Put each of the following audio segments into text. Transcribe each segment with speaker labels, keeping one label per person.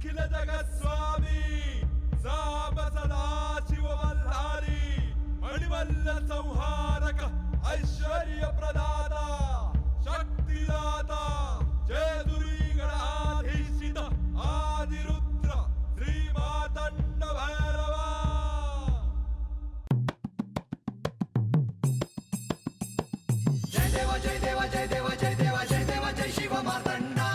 Speaker 1: अखिल जगत स्वामी साम सदा शिव मल्हारी मणिमल्ल संहारक ऐश्वर्य प्रदाता शक्तिदाता जय दुर्गी गणाधीशित आदिरुद्र श्री मातंड भैरवा.
Speaker 2: जय देवा जय देवा जय देवा जय देवा जय देवा जय शिव मार्तंडा.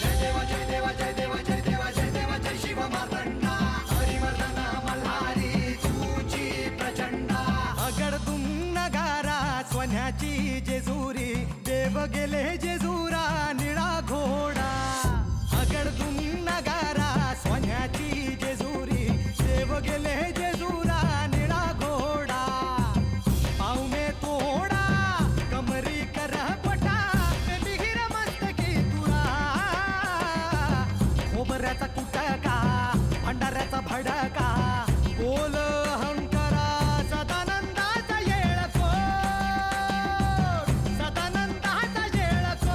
Speaker 2: जय देवा जय देवा जय देवा जय देवा जय देवा जय शिव मार्तंडा. हरिवर्धना मल्हारी तुझी प्रचंडा.
Speaker 3: अगडदुम नगारा सोन्याची जेजुरी देव गेले जेजुरा निळा घोडा. अगडदुम नगारा सोन्याची जेजुरी देव गेले जेजुरा निळा घोडा. पाव में तोडा कमरी कर पटा मिहिर मस्तकी तुरा. खोबऱ्याचा कुटका भंडाऱ्याचा भडका बोल अहंकारा सदानंदाचा येळकोट. सदानंदाचा येळकोट.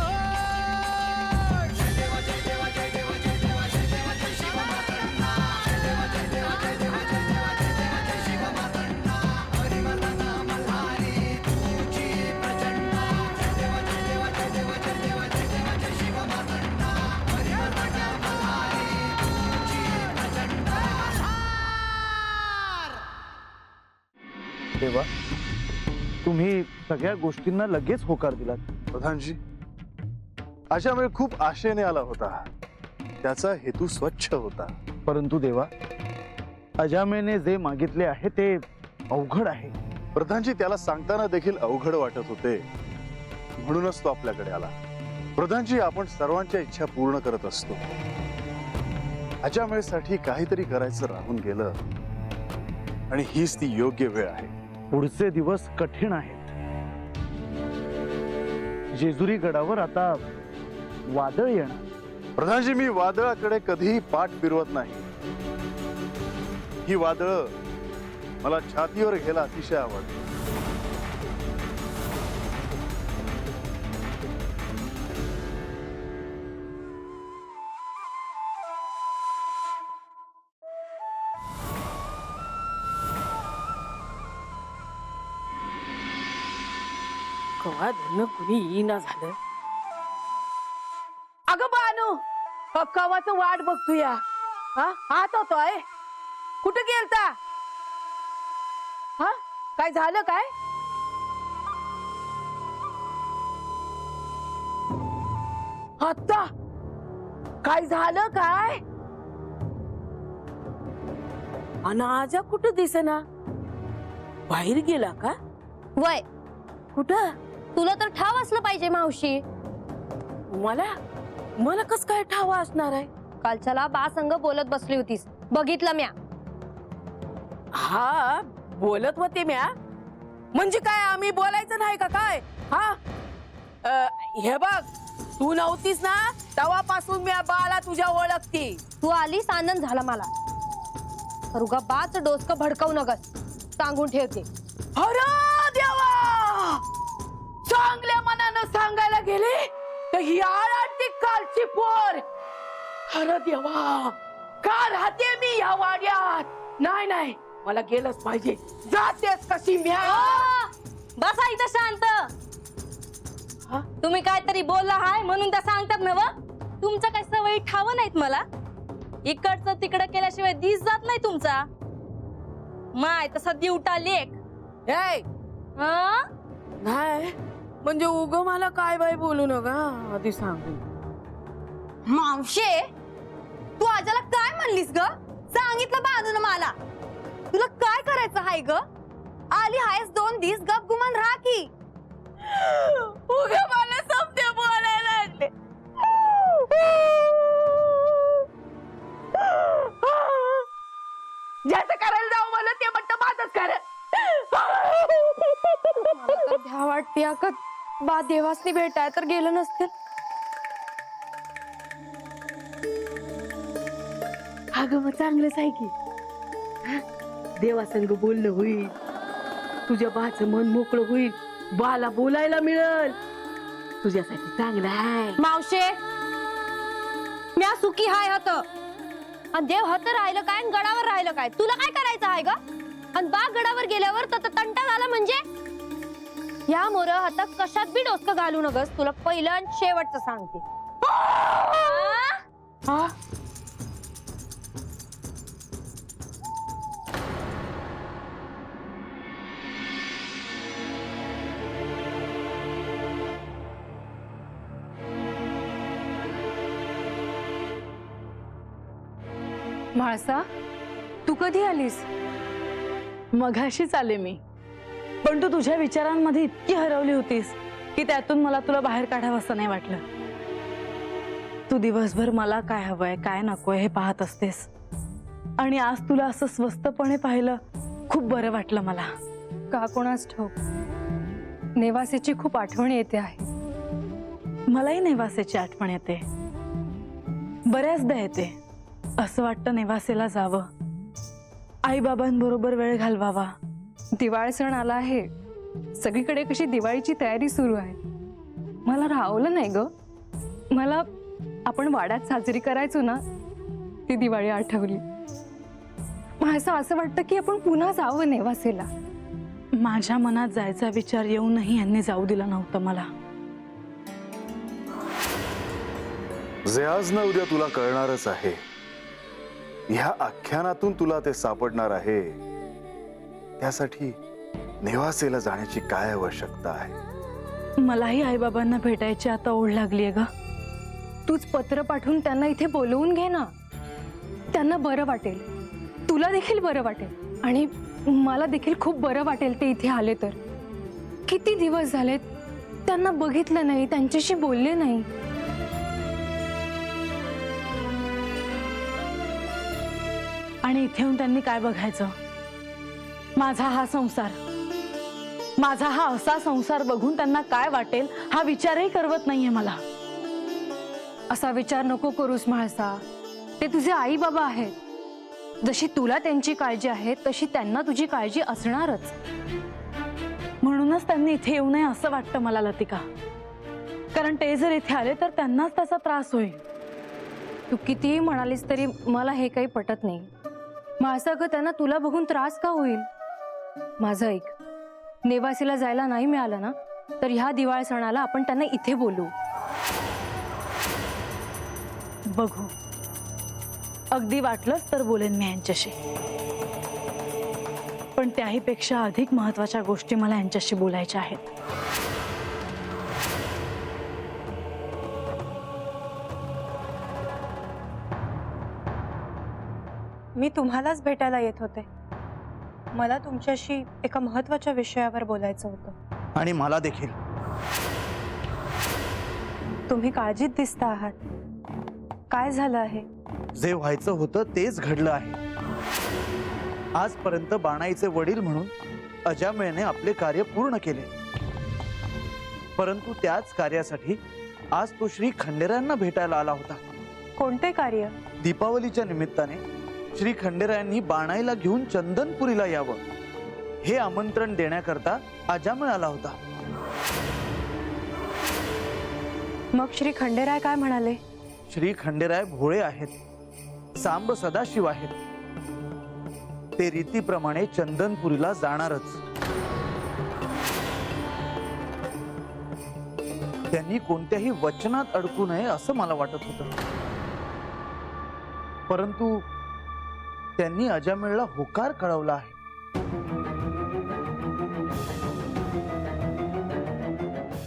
Speaker 2: जय देवा जय देवा जय देवा जय देवा जय देवा जय शिव मार्तंडा. जय देवा जय देवा जय देवा जय देवा जय देवा जय शिव मार्तंडा. हरिवर्धना मल्हारी तुझी प्रचंडा. जय देवा जय देवा जय देवा जय देवा जय देवा जय शिव मार्तंडा. हरिवर्धना मल्हारी तुझी प्रचंडा.
Speaker 4: देवा तुम्ही सगळ्या गोष्टींना लगेच होकार दिलात.
Speaker 5: प्रधानजी अशावेळी खूप आशेने आला होता. त्याचा हेतू स्वच्छ होता.
Speaker 4: परंतु देवा अजामेने जे मागितले आहे ते अवघड आहे.
Speaker 5: प्रधानजी त्याला सांगताना देखील अवघड वाटत होते. म्हणूनच तो आपल्याकडे आला. प्रधानजी आपण सर्वांच्या इच्छा पूर्ण करत असतो. अजामेसाठी काहीतरी करायचं राहून गेलं आणि हीच ती योग्य वेळ आहे.
Speaker 4: पुढचे दिवस कठीण आहेत. जेजुरी गडावर आता वादळ येणार.
Speaker 5: प्रधानजी मी वादळाकडे कधीही पाठ फिरवत नाही. ही वादळ मला छातीवर घ्यायला अतिशय आवडते.
Speaker 6: कवा धन कुणी येईना झालं. अगं बानू कवाच वाट बघतोया. हा हात होतोय कुठं गेलता. हा काय झालं काय. आता काय झालं काय. अनाजा कुठं दिसेना. बाहेर गेला का.
Speaker 7: वय
Speaker 6: कुठं.
Speaker 7: तुला तर ठाव असलं पाहिजे मावशी.
Speaker 6: मला मला कस काय ठावा असणार आहे.
Speaker 7: कालच्याला बा संग बोलत बसली होतीस बघितलं म्या.
Speaker 6: हा बोलत होते म्या. म्हणजे काय आम्ही बोलायचं नाही का काय. हा हे बघ तू नव्हतीस ना तेव्हापासून म्या बाला तुझ्या ओळखती.
Speaker 7: तू आलीस आनंद झाला मला. तर उगा बाच डोसकं भडकवू नगस सांगून ठेवते.
Speaker 6: अरे देवा चांगल्या मनानं सांगायला गेले तर ही आळाटी कालची पोर. अरे देवा का राहते मी या वाड्यात. नाही नाही मला गेलंच पाहिजे. जातेस कशी म्या.
Speaker 7: बसा इथं शांत.
Speaker 6: हा?
Speaker 7: तुम्ही काहीतरी बोलला हाय म्हणून त्या सांगतात ना. तुमचं काही सवयी ठाव नाहीत मला. इकडचं तिकडं केल्याशिवाय दिस जात नाही तुमचा. माय तसा दिवटा लेख.
Speaker 6: ए नाही म्हणजे उग मला काय बाय बोलू नका आधी सांगू.
Speaker 7: मावशे तू आजाला काय म्हणलीस ग. सांगितलं बाजून मला. तुला काय करायचं हाय ग. आली हायस 2 दिवस गप गुमान राहा की.
Speaker 6: उग मला शब्द बोलायला लागले. ज्याचं करायला जाऊ मला ते म्हणतं माझंच कर.
Speaker 7: भ्या वाटते का बा देवासनी भेटाय तर गेलं नसतील.
Speaker 6: अगं मग चांगलंच आहे की. देवासंग बोलणं होईल. तुझ्या बाचं मन मोकळं होईल. बाला बोलायला मिळेल. तुझ्यासाठी चांगलं आहे.
Speaker 7: मावशे म्या सुखी हाय हत आणि देव हत राहिलं काय आणि गडावर राहिलं काय, तुला काय करायचं आहे ग? आणि बाग गडावर गेल्यावर तंटा झाला म्हणजे या मोर आता कशात बी डोसकं घालू नगस, तुला पहिलं आणि शेवटचं सांगते.
Speaker 6: हा?
Speaker 8: म्हाळसा, तू कधी आलीस?
Speaker 3: मघाशीच आले मी, पण तू तुझ्या विचारांमध्ये इतकी हरवली होतीस की त्यातून मला तुला बाहेर काढावं असं नाही वाटलं. तू दिवसभर मला काय हवंय काय नकोय हे पाहत असतेस आणि आज तुला असं स्वस्तपणे पाहिलं खूप बरं वाटलं मला.
Speaker 8: का कोणास ठाऊक, नेवासेची खूप आठवण येते आहे.
Speaker 3: मलाही नेवासेची आठवण येते, बऱ्याचदा येते. असं वाटतं नेवासेला जावं, आई बाबांबरोबर वेळ घालवावा.
Speaker 8: दिवाळी सण आला आहे, सगळीकडे कशी दिवाळीची तयारी सुरू आहे. मला राहवलं नाही ग, मला आपण वाड्यात साजरी करायचो ना ती दिवाळी आठवली. माझं असं वाटतं की आपण पुन्हा जावं नेवासेला.
Speaker 3: माझ्या मनात जायचा विचार येऊनही यांनी जाऊ दिलं नव्हतं मला.
Speaker 5: जे आज ना उद्या तुला कळणारच आहे. ह्या आख्यानातून तुला ते सापडणार आहे. त्यासाठी नेवासेला जाण्याची काय आवश्यकता आहे?
Speaker 3: मलाही आई बाबांना भेटायची आता ओढ लागलीये ग.
Speaker 8: तूच पत्र पाठवून त्यांना इथे बोलवून घे ना, त्यांना बरं वाटेल, तुला देखील बरं वाटेल आणि मला देखील खूप बरं वाटेल ते इथे आले तर. किती दिवस झालेत त्यांना बघितलं नाही, त्यांच्याशी बोलले नाही.
Speaker 3: आणि इथे येऊन त्यांनी काय बघायचं? माझा हा संसार, माझा हा असा संसार बघून त्यांना काय वाटेल हा विचारही करवत नाहीये मला.
Speaker 8: असा विचार नको करूस म्हाळसा, ते तुझे आई बाबा आहेत. जशी तुला त्यांची काळजी आहे तशी त्यांना तुझी काळजी असणारच.
Speaker 3: म्हणूनच त्यांनी इथे येऊ नये असं वाटतं मला लतिका, कारण ते जर इथे आले तर त्यांनाच त्याचा त्रास होईल.
Speaker 8: तू कितीही म्हणालीस तरी मला हे काही पटत नाही. म्हाळसा ग, त्यांना तुला बघून त्रास का होईल? माझं ऐक, नेवासीला जायला नाही मिळालं ना तर ह्या दिवाळी सणाला आपण त्यांना इथे बोलू.
Speaker 3: बघू, अगदी वाटलंच तर बोलेन मी यांच्याशी, पण त्याही पेक्षा अधिक महत्वाच्या गोष्टी मला यांच्याशी बोलायच्या आहेत.
Speaker 8: मी तुम्हालाच भेटायला येत होते. मला तुमच्याशी एका महत्वाच्या विषयावर बोलायचं होतं.
Speaker 4: आणि मला देखील.
Speaker 8: तुम्ही काळजीत दिसता आहात. काय झालं आहे?
Speaker 4: जे व्हायचं होतं तेच घडलं आहे. आजपर्यंत बाणाईचे वडील म्हणून अजामिळने आपले कार्य पूर्ण केले, परंतु त्याच कार्यासाठी आज तो श्री खंडेरायांना भेटायला आला होता.
Speaker 8: कोणते कार्य?
Speaker 4: दीपावलीच्या निमित्ताने श्री खंडेरायांनी बाणाईला घेऊन चंदनपुरीला यावं हे आमंत्रण देण्याकरता अजामिळ आला होता.
Speaker 8: मग श्री खंडेराय काय म्हणाले?
Speaker 4: श्री खंडेराय भोळे आहेत, सांब सदाशिव आहेत. ते रीतीप्रमाणे चंदनपुरीला जाणारच. त्यांनी कोणत्याही वचनात अडकू नये असं मला वाटत होतं, परंतु त्यांनी अजामिळला होकार कळवला आहे.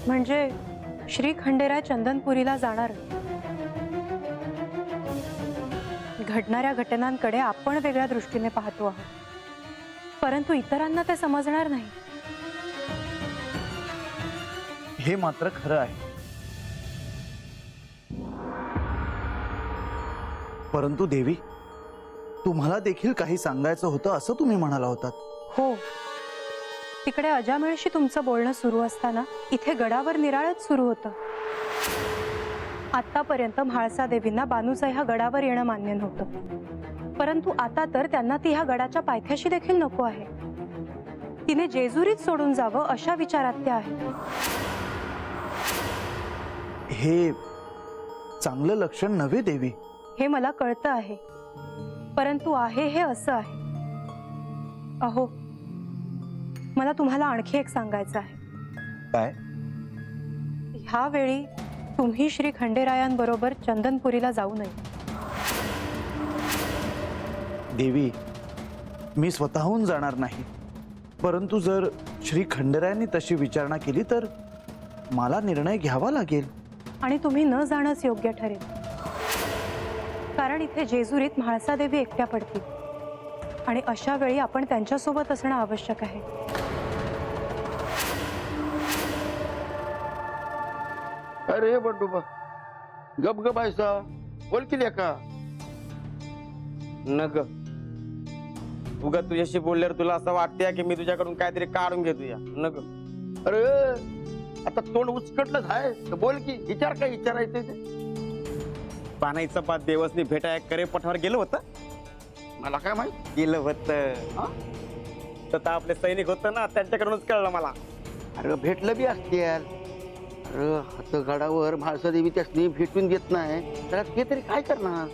Speaker 8: म्हणजे श्री खंडेराय चंदनपुरीला जाणार. घडणाऱ्या घटनांकडे आपण वेगळ्या दृष्टीने पाहतो आहोत, परंतु इतरांना ते समजणार नाही.
Speaker 4: हे मात्र खरं आहे. परंतु देवी, तुम्हाला देखील काही सांगायचं होतं असं तुम्ही म्हणाला होतात.
Speaker 8: हो, तिकडे अजामिळशी तुमचं बोलणं सुरू असताना इथे गडावर निराळच सुरू होतं. आतापर्यंत म्हाळसा देवींना बानूचा ह्या गडावर येणं मान्य नव्हतं, परंतु आता तर त्यांना ती ह्या गडाच्या पायथ्याशी देखील नको आहे. तिने जेजुरीत सोडून जावं अशा विचारात त्या आहेत.
Speaker 4: हे चांगलं लक्षण नव्हे देवी.
Speaker 8: हे मला कळतं आहे, परंतु आहे हे असं आहे. अहो, मला तुम्हाला आणखी एक सांगायचं आहे.
Speaker 4: काय?
Speaker 8: ह्या वेळी तुम्ही श्री खंडेरायांबरोबर चंदनपुरीला जाऊ नये.
Speaker 4: देवी, मी स्वतःहून जाणार नाही, परंतु जर श्री खंडेरायांनी तशी विचारणा केली तर मला निर्णय घ्यावा लागेल.
Speaker 8: आणि तुम्ही न जाणंच योग्य ठरेल, कारण इथे जेजुरीत म्हाळसादेवी एकट्या पडतील आणि अशा वेळी आपण त्यांच्यासोबत असणं आवश्यक आहे.
Speaker 9: अरे बंडोबा, गप गप ऐसा बोल की लेका.
Speaker 10: न ग उगा तुझ्याशी बोलल्यावर तुला असं वाटतंय की मी तुझ्याकडून काहीतरी काढून घेतो या. न ग
Speaker 9: अरे आता तोंड उचकटलंच आहे तर बोल की, विचार काय विचारायचं ते.
Speaker 10: पानाईचं पात देवसनी भेटाय करे पठावर गेलं होतं.
Speaker 9: मला काय माहित.
Speaker 10: गेलं होतं
Speaker 9: हा?
Speaker 10: तर आपले सैनिक होतं ना, त्यांच्याकडूनच कळलं मला.
Speaker 9: अरे भेटलं बी असतील. अरे हातगडावर म्हाळसादेवी त्यासनी भेटून देत नाही तर ते तरी काय करणार.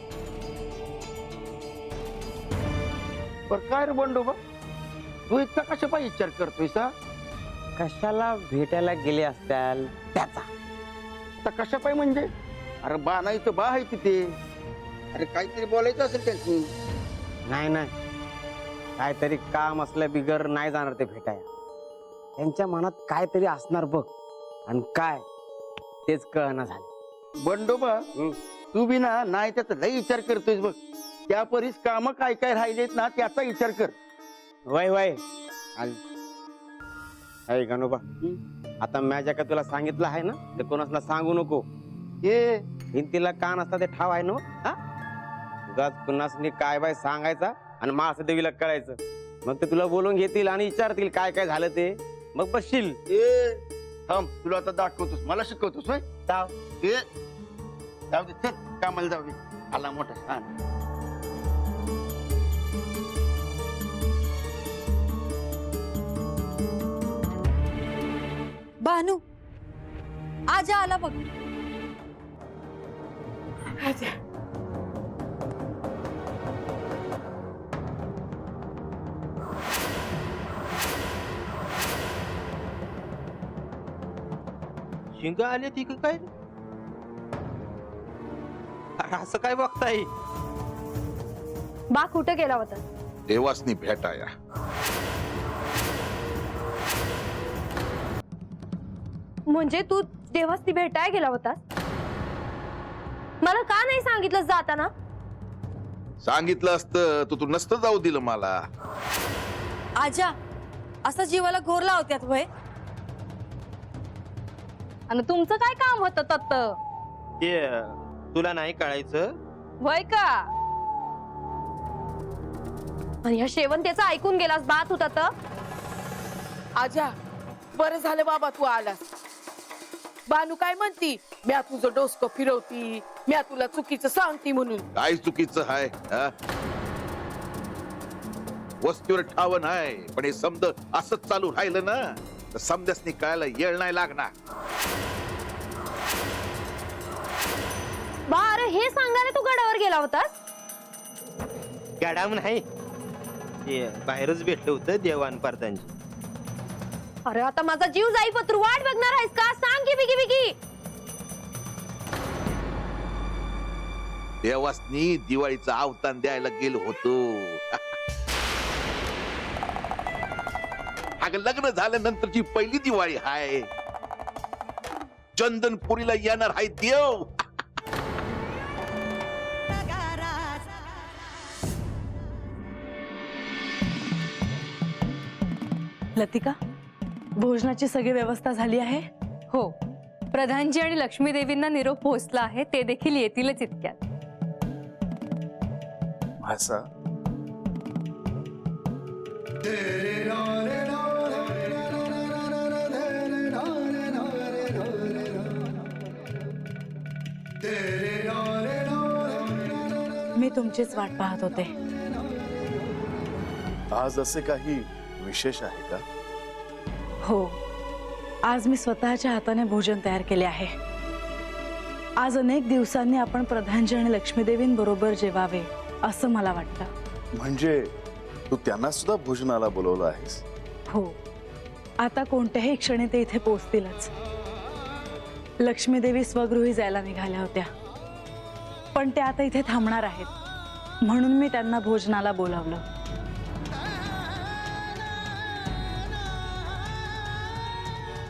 Speaker 9: पर काय रे बंडोबा, तू इतका कशा पाय विचार करतोय सा.
Speaker 10: कशाला भेटायला गेले असत्याल त्याचा.
Speaker 9: आता कशा पाय म्हणजे, अरे बाणाईचं बा आहे तिथे. अरे काहीतरी बोलायचं असेल त्यांनी.
Speaker 10: नाही नाही, काहीतरी काम असल्या बिगर नाही जाणार ते भेटायला. त्यांच्या मनात काहीतरी असणार बघ, आणि काय तेच कळना झाले.
Speaker 9: बंडोबा, तू बी ना नाही त्याचा लई विचार करतोय बघ. त्या परीस काम काय काय राहिलेत ना त्याचा विचार कर.
Speaker 10: वय वय अरे गणोबा, आता माझ्या का तुला सांगितलं आहे ना, ते कोणाला सांगू नको.
Speaker 9: हे
Speaker 10: भिंतीला कान असता ते ठाव आहे ना. हा उगाच कुणासनी काय बाय सांगायचा आणि मास देवीला करायचं. मग ते तुला बोलून घेतील आणि विचारतील काय काय झालं ते. मग बसशील.
Speaker 9: ए थांब, तुला आता दाखवतोस, मला शिकवतोस होय.
Speaker 10: जाव.
Speaker 9: ए जाऊ दे, चल कामाला जाऊ दे. आला मोठा छान.
Speaker 7: भानू आजा आला बघ.
Speaker 9: शिंग आले ती काय. असं काय बघताय.
Speaker 7: बा कुठं गेला होता.
Speaker 11: देवासनी भेटाया.
Speaker 7: म्हणजे तू देवासनी भेटायला गेला होतास. मला का नाही सांगितलं जाताना.
Speaker 11: सांगितलं असतं तू नसतं जाऊ दिलं मला.
Speaker 7: आजा असं जीवाला घोर लावत्यात वय.
Speaker 3: आणि तुमचं काय काम होतं तत्त
Speaker 10: तुला नाही कळायचं
Speaker 3: वय का.
Speaker 7: आणि ह्या शेवंतेचं ऐकून गेलास बात होता तर.
Speaker 6: आजा, बरं झालं बाबा तू आलास. बानू काय म्हणती, म्या तुझं डोसकं फिरवती, म्या तुला चुकीचं सांगती म्हणून.
Speaker 11: काय चुकीचं आहे. वस्तीवर ठाव आहे, पण हे समज असंच चालू राहिलं ना तर समजासनी कळायला येळ नाही लागणार.
Speaker 7: बा अरे हे सांगायला तू गडावर गेला होतास.
Speaker 10: गडाम नाही, बाहेरच भेटलं होतं देवान परदांची.
Speaker 7: अरे आता माझा जीव जाई पत्रू वाट बघणार आहेस का. सांग की बिगी बिगी.
Speaker 11: देवासनी दिवाळीचं आवतान द्यायला गेलो होतो. अगं लग्न झाल्यानंतरची पहिली दिवाळी हाय. चंदनपुरीला येणार आहे देव.
Speaker 3: लतिका, भोजनाची सगळी व्यवस्था झाली आहे.
Speaker 8: हो, प्रधानजी आणि लक्ष्मी देवींना निरोप पोहोचला आहे. ते देखील येतीलच इतक्यात.
Speaker 5: भासा
Speaker 3: मी तुमचीच वाट पाहत होते.
Speaker 5: आज असे काही विशेष आहे का.
Speaker 3: हो, आज मी स्वतःच्या हाताने भोजन तयार केले आहे. आज अनेक दिवसांनी आपण प्रधानजी आणि लक्ष्मीदेवींबरोबर जेवावे असं मला वाटतं.
Speaker 5: म्हणजे तू त्यांना सुद्धा भोजनाला बोलवलं आहेस?
Speaker 3: हो, आता कोणत्याही क्षणी ते इथे पोहोचतीलच. लक्ष्मीदेवी स्वगृही जायला निघाल्या होत्या, पण त्या आता इथे थांबणार आहेत म्हणून मी त्यांना भोजनाला बोलावलं.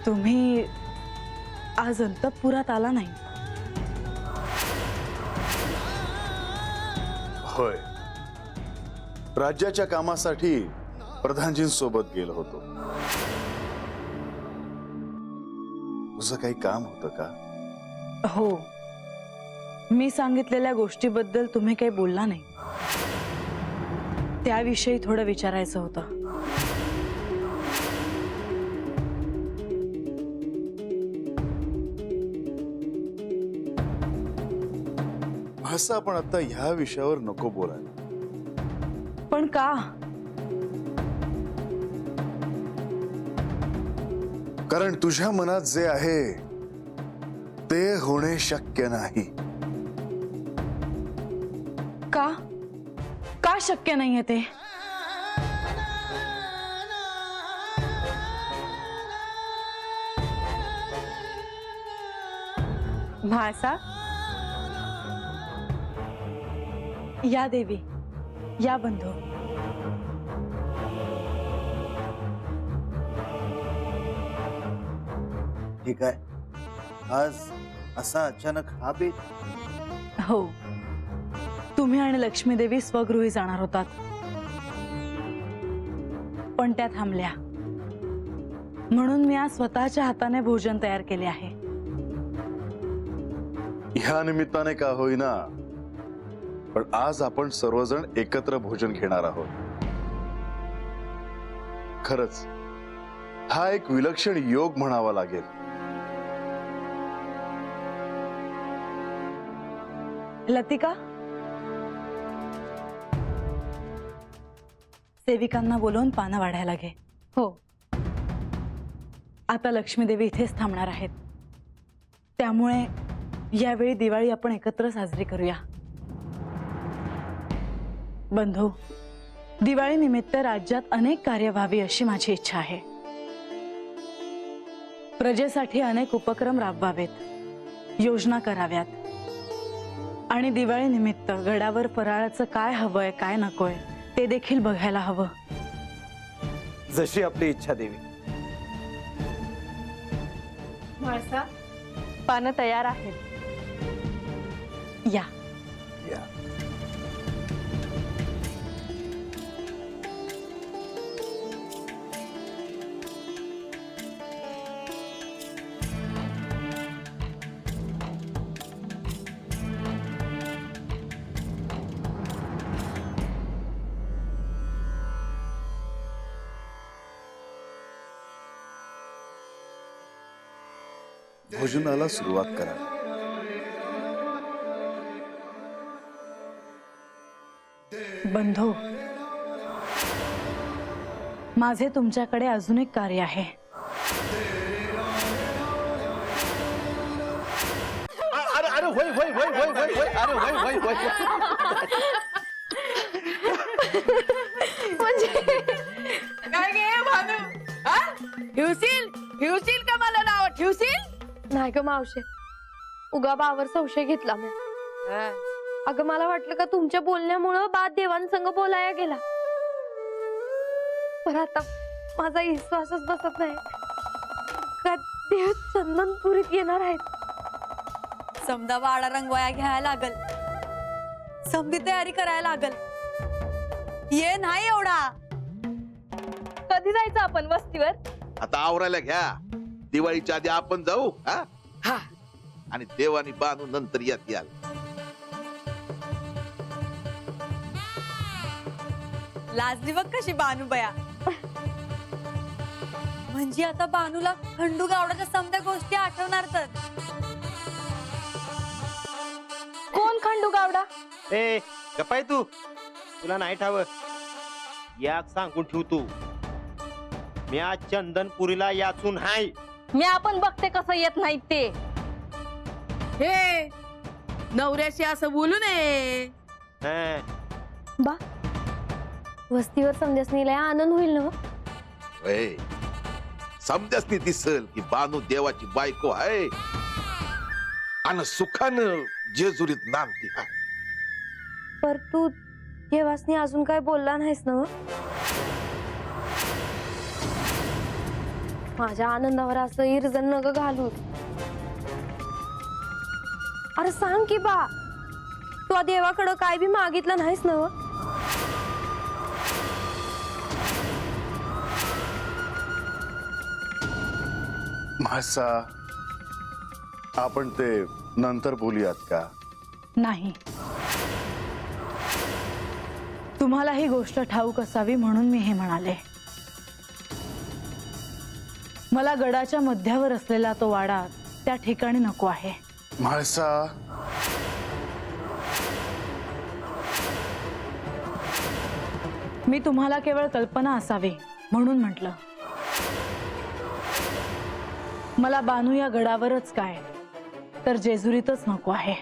Speaker 3: तुम्ही आज अंतःपुरात आला नाही?
Speaker 5: होय, राज्याच्या कामासाठी प्रधानजींसोबत गेलो होतो. तुझं काही काम होतं का?
Speaker 3: हो, मी सांगितलेल्या गोष्टीबद्दल तुम्ही काही बोलला नाही, त्याविषयी थोडं विचारायचं होतं.
Speaker 5: असं आपण आता ह्या विषयावर नको बोलायला.
Speaker 3: पण का?
Speaker 5: कारण तुझ्या मनात जे आहे ते होणे शक्य नाही.
Speaker 3: का? का शक्य नाहीये ते?
Speaker 8: म्हाळसा,
Speaker 3: या देवी, या बंधू.
Speaker 4: ठीक आहे, आज असा अचानक हा बेत?
Speaker 3: हो, तुम्ही आणि लक्ष्मीदेवी स्वगृही जाणार होतात, पण त्या थांबल्या म्हणून मी आज स्वतःच्या हाताने भोजन तयार केले आहे.
Speaker 5: ह्या निमित्ताने का होईना, पण आज आपण सर्वजण एकत्र भोजन घेणार आहोत. खरंच हा एक विलक्षण योग म्हणावा लागेल.
Speaker 3: लतिका, सेविकांना बोलवून पानं वाढायला घे.
Speaker 8: हो.
Speaker 3: आता लक्ष्मीदेवी इथेच थांबणार आहेत, त्यामुळे यावेळी दिवाळी आपण एकत्र साजरी करूया. बंधू, दिवाळी निमित्त राज्यात अनेक कार्य व्हावी अशी माझी इच्छा आहे. प्रजेसाठी अनेक उपक्रम राबवावेत, योजना कराव्यात, आणि दिवाळी निमित्त गडावर फराळाचं काय हवंय काय नकोय ते देखील बघायला हवं.
Speaker 4: जशी आपली इच्छा देवी.
Speaker 8: म्हाळसा, पानं तयार आहेत.
Speaker 3: या.
Speaker 4: या.
Speaker 5: भोजनाला सुरुवात करा.
Speaker 3: बंधू, माझे तुमच्याकडे अजून एक कार्य आहे.
Speaker 10: अरे अरे होय होय होय होय होय होय अरे होय होय होय.
Speaker 6: काय गे भानू? हा? ठेवशील का मला नाव ठेवशील?
Speaker 7: नाही ग मावशे, उगा बावर संशय घेतला मी. अगं मला वाटलं का तुमच्या बोलण्यामुळं बाद देवांसंग बोलाया गेला, पण आता माझा विश्वासच बसत नाही का देव चंदनपुरीत येणार आहेत.
Speaker 6: समजा वाडा रंगवाया घ्यायला लागल, समधी तयारी करायला लागल. ये नाही एवढा.
Speaker 7: कधी जायचं आपण वस्तीवर?
Speaker 11: आता आवरायला घ्या, दिवाळीच्या आधी आपण जाऊ. हा,
Speaker 6: हा,
Speaker 11: आणि देवानी बांधून नंतर यात याल.
Speaker 6: लाजली बघ कशी बानूबया. म्हणजे आता बानूला खंडू गावडाच्या समध्या गोष्टी आठवणार तर.
Speaker 7: कोण खंडू गावडा?
Speaker 10: ए गपाय तू, तुला नाही ठाव, याक सांगून ठेव तू. मी आज चंदनपुरीला याचून हाय.
Speaker 3: मी आपण बघते कसं येत नाहीत ते.
Speaker 6: हे नवऱ्याशी असं बोलू नये.
Speaker 10: हं.
Speaker 7: बा वस्तीवर समजसनीला आनंद होईल ना.
Speaker 11: ए, समजासनी दिसल की बानू देवाची बायको आहे आणि सुखानं जेजुरीत नांदती आहे.
Speaker 7: पर तू देवासनी अजून काय बोलला नाहीस ना. माझ्या आनंदावर असं इरजन नग घालू. अरे सांग की बा, तू देवाकडं काय बी मागितलं नाहीस ना.
Speaker 5: म्हासा आपण ते नंतर बोलूयात का?
Speaker 3: नाही. तुम्हाला ही गोष्ट ठाऊक असावी म्हणून मी हे म्हणाले. मला गडाच्या मध्यावर असलेला तो वाडा त्या ठिकाणी नको आहे.
Speaker 5: म्हाळसा,
Speaker 3: मी तुम्हाला केवळ कल्पना असावी म्हणून म्हटलं. मला बानू या गडावरच काय तर जेजुरीतच नको आहे.